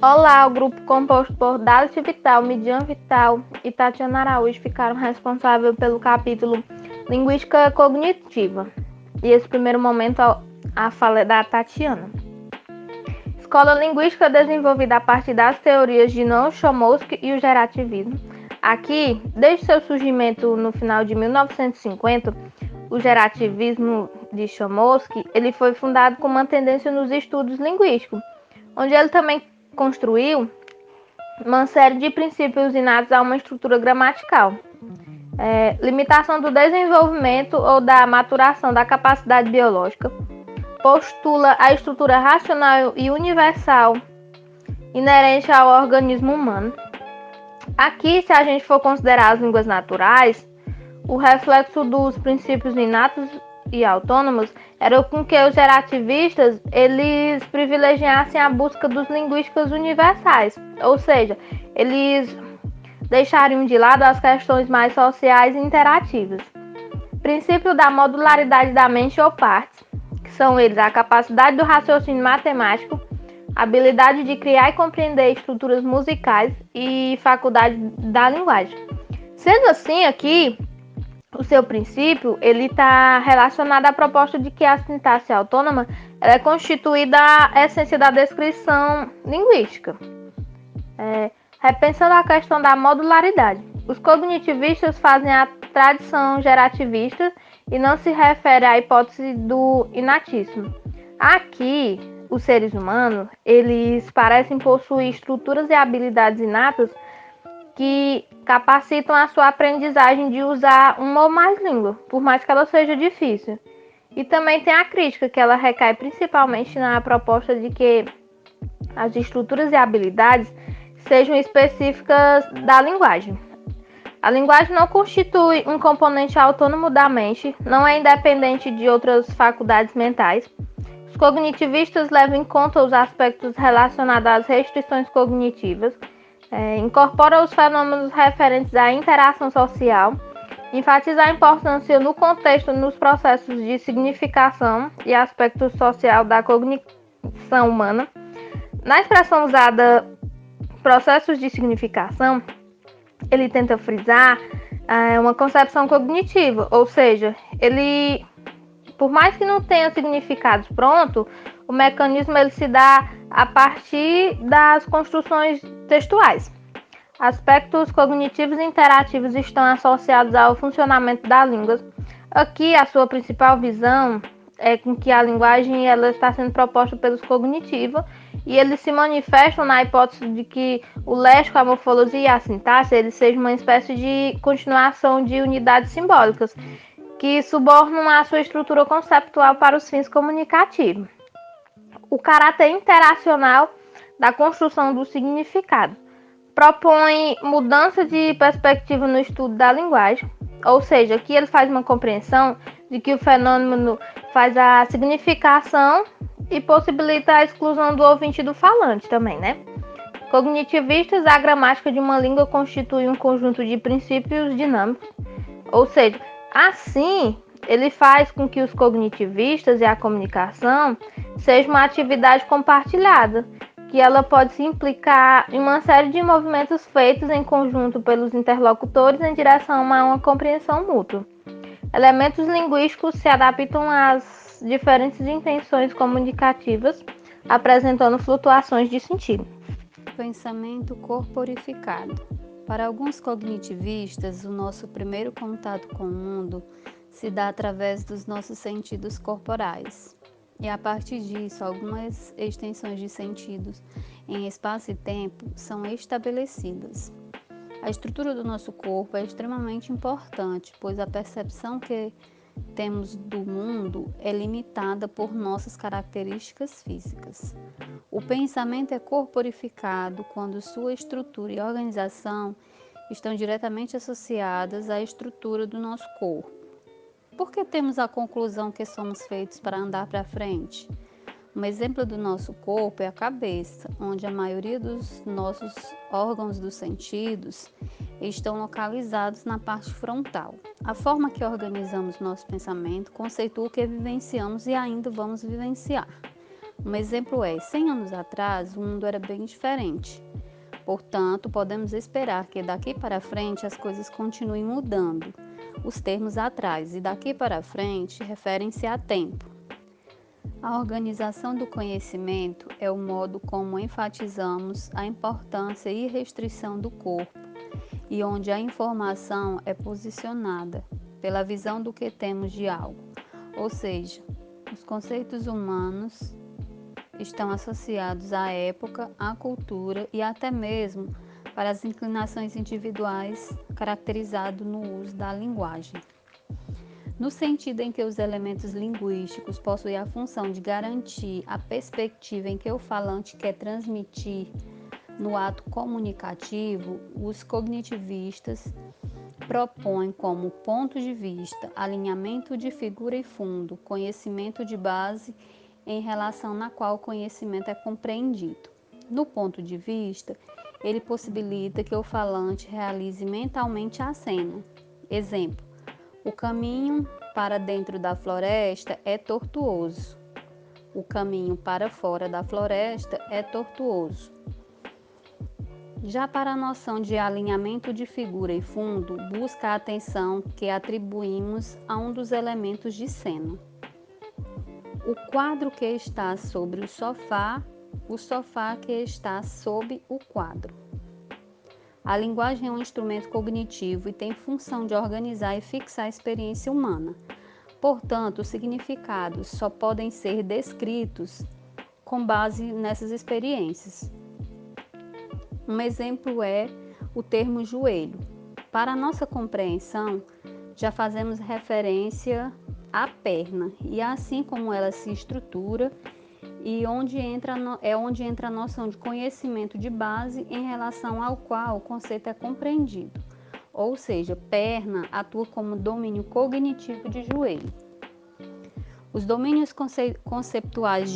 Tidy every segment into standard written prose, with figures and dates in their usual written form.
Olá, o grupo composto por Dalit Vital, Midian Vital e Tatiana Araújo ficaram responsáveis pelo capítulo Linguística Cognitiva. E esse primeiro momento a fala é da Tatiana. Escola linguística desenvolvida a partir das teorias de Noam Chomsky e o gerativismo. Aqui, desde seu surgimento no final de 1950, o gerativismo de Chomsky ele foi fundado com uma tendência nos estudos linguísticos, onde ele também construiu uma série de princípios inatos a uma estrutura gramatical. Limitação do desenvolvimento ou da maturação da capacidade biológica. Postula a estrutura racional e universal inerente ao organismo humano. Aqui, se a gente for considerar as línguas naturais, o reflexo dos princípios inatos e autônomos era com que os gerativistas eles privilegiassem a busca dos linguísticas universais, ou seja, eles deixariam de lado as questões mais sociais e interativas. Princípio da modularidade da mente ou partes, que são eles a capacidade do raciocínio matemático, habilidade de criar e compreender estruturas musicais e faculdade da linguagem. Sendo assim, aqui o seu princípio ele está relacionado à proposta de que a sintaxe autônoma ela é constituída a essência da descrição linguística. Repensando a questão da modularidade, os cognitivistas fazem a tradição gerativista e não se refere à hipótese do inatíssimo. Aqui, os seres humanos eles parecem possuir estruturas e habilidades inatas que capacitam a sua aprendizagem de usar uma ou mais línguas, por mais que ela seja difícil. E também tem a crítica, que ela recai principalmente na proposta de que as estruturas e habilidades sejam específicas da linguagem. A linguagem não constitui um componente autônomo da mente, não é independente de outras faculdades mentais. Os cognitivistas levam em conta os aspectos relacionados às restrições cognitivas, incorpora os fenômenos referentes à interação social, enfatiza a importância no contexto nos processos de significação e aspecto social da cognição humana. Na expressão usada processos de significação, ele tenta frisar uma concepção cognitiva, ou seja, ele, por mais que não tenha significados prontos, o mecanismo ele se dá a partir das construções textuais. Aspectos cognitivos e interativos estão associados ao funcionamento da língua. Aqui, a sua principal visão é com que a linguagem ela está sendo proposta pelos cognitivos e eles se manifestam na hipótese de que o léxico, a morfologia e a sintaxe eles sejam uma espécie de continuação de unidades simbólicas que subordinam a sua estrutura conceptual para os fins comunicativos. O caráter interacional da construção do significado propõe mudança de perspectiva no estudo da linguagem, ou seja, aqui ele faz uma compreensão de que o fenômeno faz a significação e possibilita a exclusão do ouvinte e do falante também, né? Cognitivistas, a gramática de uma língua constitui um conjunto de princípios dinâmicos, ou seja, assim ele faz com que os cognitivistas e a comunicação seja uma atividade compartilhada, que ela pode se implicar em uma série de movimentos feitos em conjunto pelos interlocutores em direção a uma compreensão mútua. Elementos linguísticos se adaptam às diferentes intenções comunicativas, apresentando flutuações de sentido. Pensamento corporificado. Para alguns cognitivistas, o nosso primeiro contato com o mundo se dá através dos nossos sentidos corporais. E a partir disso, algumas extensões de sentidos em espaço e tempo são estabelecidas. A estrutura do nosso corpo é extremamente importante, pois a percepção que temos do mundo é limitada por nossas características físicas. O pensamento é corporificado quando sua estrutura e organização estão diretamente associadas à estrutura do nosso corpo. Por que temos a conclusão que somos feitos para andar para frente? Um exemplo do nosso corpo é a cabeça, onde a maioria dos nossos órgãos dos sentidos estão localizados na parte frontal. A forma que organizamos nosso pensamento conceitua o que vivenciamos e ainda vamos vivenciar. Um exemplo é: 100 anos atrás, o mundo era bem diferente. Portanto, podemos esperar que daqui para frente as coisas continuem mudando. Os termos atrás e daqui para frente referem-se a tempo. A organização do conhecimento é o modo como enfatizamos a importância e restrição do corpo e onde a informação é posicionada pela visão do que temos de algo, ou seja, os conceitos humanos estão associados à época, à cultura e até mesmo para as inclinações individuais, caracterizado no uso da linguagem. No sentido em que os elementos linguísticos possuem a função de garantir a perspectiva em que o falante quer transmitir no ato comunicativo, os cognitivistas propõem como ponto de vista alinhamento de figura e fundo, conhecimento de base em relação na qual o conhecimento é compreendido. No ponto de vista, ele possibilita que o falante realize mentalmente a cena. Exemplo: o caminho para dentro da floresta é tortuoso. O caminho para fora da floresta é tortuoso. Já para a noção de alinhamento de figura e fundo, busca a atenção que atribuímos a um dos elementos de cena. O quadro que está sobre o sofá que está sob o quadro. A linguagem é um instrumento cognitivo e tem função de organizar e fixar a experiência humana. Portanto, os significados só podem ser descritos com base nessas experiências. Um exemplo é o termo joelho. Para a nossa compreensão, já fazemos referência à perna e assim como ela se estrutura e onde entra a noção de conhecimento de base em relação ao qual o conceito é compreendido. Ou seja, perna atua como domínio cognitivo de joelho. Os domínios conceptuais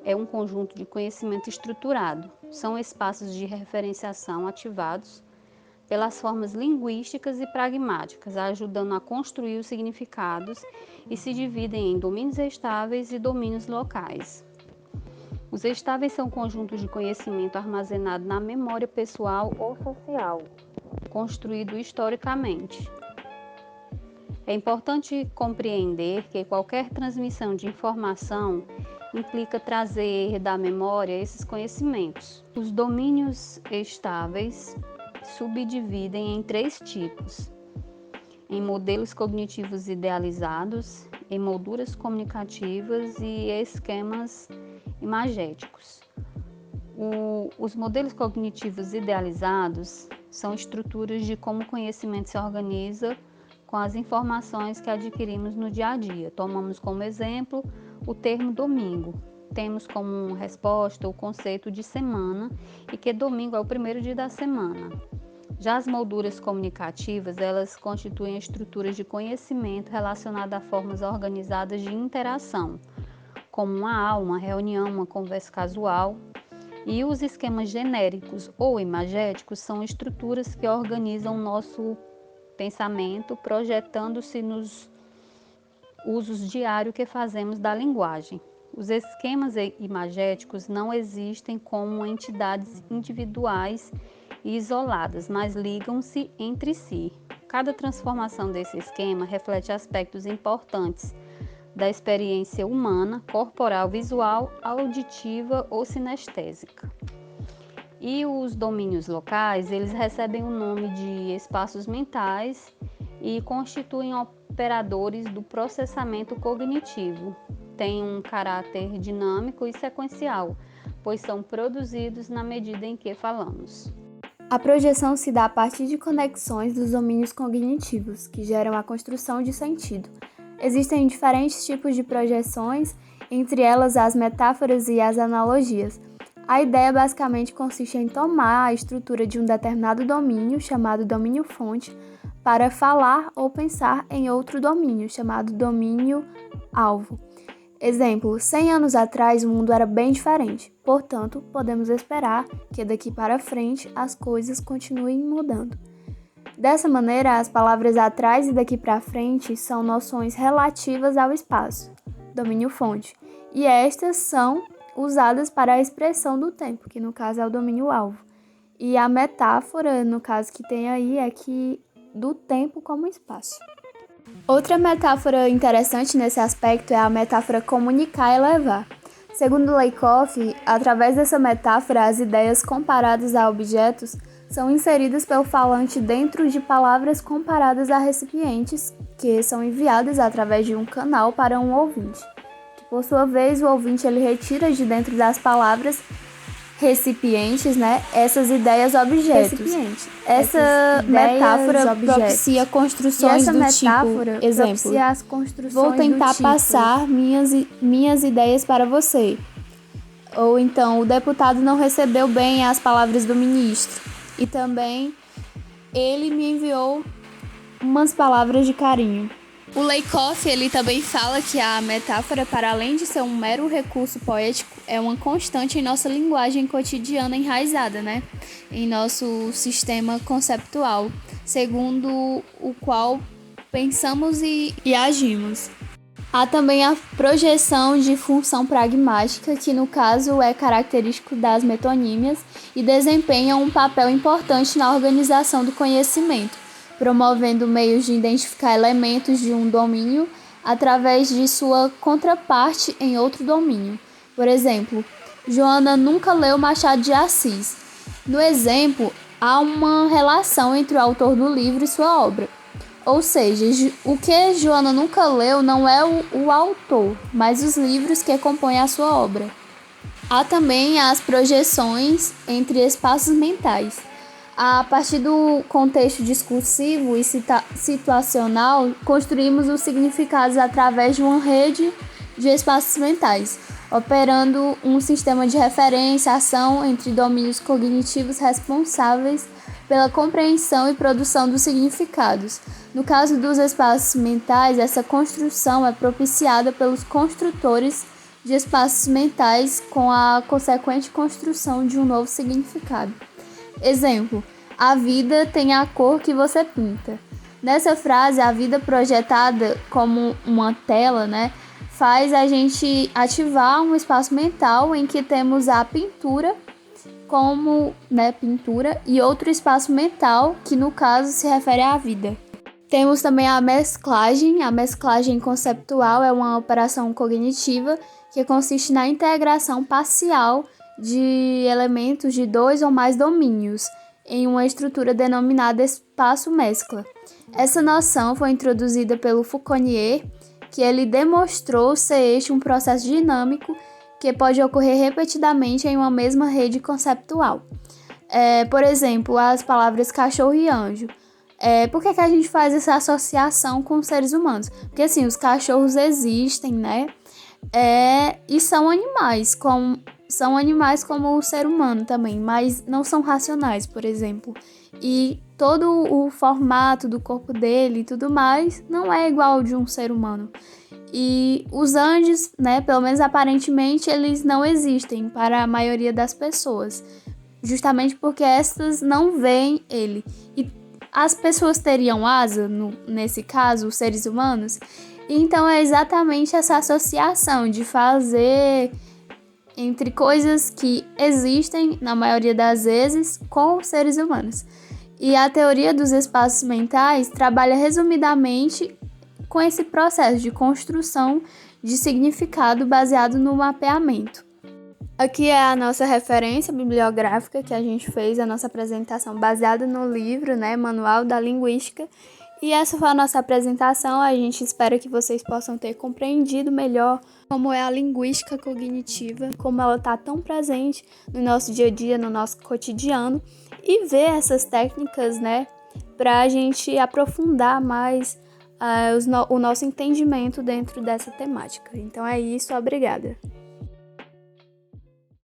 é um conjunto de conhecimento estruturado. São espaços de referenciação ativados pelas formas linguísticas e pragmáticas, ajudando a construir os significados e se dividem em domínios estáveis e domínios locais. Os estáveis são conjuntos de conhecimento armazenado na memória pessoal ou social, construído historicamente. É importante compreender que qualquer transmissão de informação implica trazer da memória esses conhecimentos. Os domínios estáveis subdividem em 3 tipos: em modelos cognitivos idealizados, em molduras comunicativas e esquemas imagéticos. Os modelos cognitivos idealizados são estruturas de como o conhecimento se organiza com as informações que adquirimos no dia a dia. Tomamos como exemplo o termo domingo. Temos como resposta o conceito de semana e que domingo é o primeiro dia da semana. Já as molduras comunicativas, elas constituem estruturas de conhecimento relacionadas a formas organizadas de interação, como uma aula, uma reunião, uma conversa casual. E os esquemas genéricos ou imagéticos são estruturas que organizam o nosso pensamento, projetando-se nos usos diários que fazemos da linguagem. Os esquemas imagéticos não existem como entidades individuais e isoladas, mas ligam-se entre si. Cada transformação desse esquema reflete aspectos importantes da experiência humana, corporal, visual, auditiva ou sinestésica. E os domínios locais, eles recebem o nome de espaços mentais e constituem operadores do processamento cognitivo. Têm um caráter dinâmico e sequencial, pois são produzidos na medida em que falamos. A projeção se dá a partir de conexões dos domínios cognitivos, que geram a construção de sentido. Existem diferentes tipos de projeções, entre elas as metáforas e as analogias. A ideia basicamente consiste em tomar a estrutura de um determinado domínio, chamado domínio-fonte, para falar ou pensar em outro domínio, chamado domínio-alvo. Exemplo: 100 anos atrás o mundo era bem diferente, portanto, podemos esperar que daqui para frente as coisas continuem mudando. Dessa maneira, as palavras atrás e daqui para frente são noções relativas ao espaço, domínio-fonte, e estas são usadas para a expressão do tempo, que no caso é o domínio-alvo. E a metáfora, no caso que tem aí, é que do tempo como espaço. Outra metáfora interessante nesse aspecto é a metáfora comunicar e levar. Segundo Lakoff, através dessa metáfora, as ideias comparadas a objetos são inseridas pelo falante dentro de palavras comparadas a recipientes, que são enviadas através de um canal para um ouvinte. Que, por sua vez, o ouvinte ele retira de dentro das palavras recipientes, né, essas ideias objetos. Essa metáfora propicia construções do tipo, exemplo, vou tentar passar minhas ideias para você. Ou então, o deputado não recebeu bem as palavras do ministro. E também, ele me enviou umas palavras de carinho. O Lakoff, ele também fala que a metáfora, para além de ser um mero recurso poético, é uma constante em nossa linguagem cotidiana enraizada, né? Em nosso sistema conceptual, segundo o qual pensamos e agimos. Há também a projeção de função pragmática, que no caso é característico das metonímias e desempenha um papel importante na organização do conhecimento, promovendo meios de identificar elementos de um domínio através de sua contraparte em outro domínio. Por exemplo, Joana nunca leu Machado de Assis. No exemplo, há uma relação entre o autor do livro e sua obra. Ou seja, o que Joana nunca leu não é o autor, mas os livros que compõem a sua obra. Há também as projeções entre espaços mentais. A partir do contexto discursivo e situacional, construímos os significados através de uma rede de espaços mentais, operando um sistema de referência, ação entre domínios cognitivos responsáveis pela compreensão e produção dos significados. No caso dos espaços mentais, essa construção é propiciada pelos construtores de espaços mentais com a consequente construção de um novo significado. Exemplo, a vida tem a cor que você pinta. Nessa frase, a vida projetada como uma tela, né, faz a gente ativar um espaço mental em que temos a pintura como, né, pintura e outro espaço mental que no caso se refere à vida. Temos também a mesclagem. A mesclagem conceptual é uma operação cognitiva que consiste na integração parcial de elementos de dois ou mais domínios em uma estrutura denominada espaço-mescla. Essa noção foi introduzida pelo Fauconnier, que ele demonstrou ser este um processo dinâmico que pode ocorrer repetidamente em uma mesma rede conceptual. Por exemplo, as palavras cachorro e anjo. Por que a gente faz essa associação com os seres humanos? Porque assim, os cachorros existem, né? E são animais como o ser humano também, mas não são racionais, por exemplo. E todo o formato do corpo dele e tudo mais não é igual ao de um ser humano. E os anjos, né, pelo menos aparentemente, eles não existem para a maioria das pessoas, justamente porque estas não veem ele. E as pessoas teriam asa, nesse caso, os seres humanos? Então é exatamente essa associação de fazer entre coisas que existem, na maioria das vezes, com os seres humanos. E a teoria dos espaços mentais trabalha resumidamente com esse processo de construção de significado baseado no mapeamento. Aqui é a nossa referência bibliográfica que a gente fez, a nossa apresentação baseada no livro, né, Manual da Linguística. E essa foi a nossa apresentação. A gente espera que vocês possam ter compreendido melhor como é a linguística cognitiva, como ela está tão presente no nosso dia a dia, no nosso cotidiano, e ver essas técnicas, né, para a gente aprofundar mais o nosso entendimento dentro dessa temática. Então é isso, obrigada.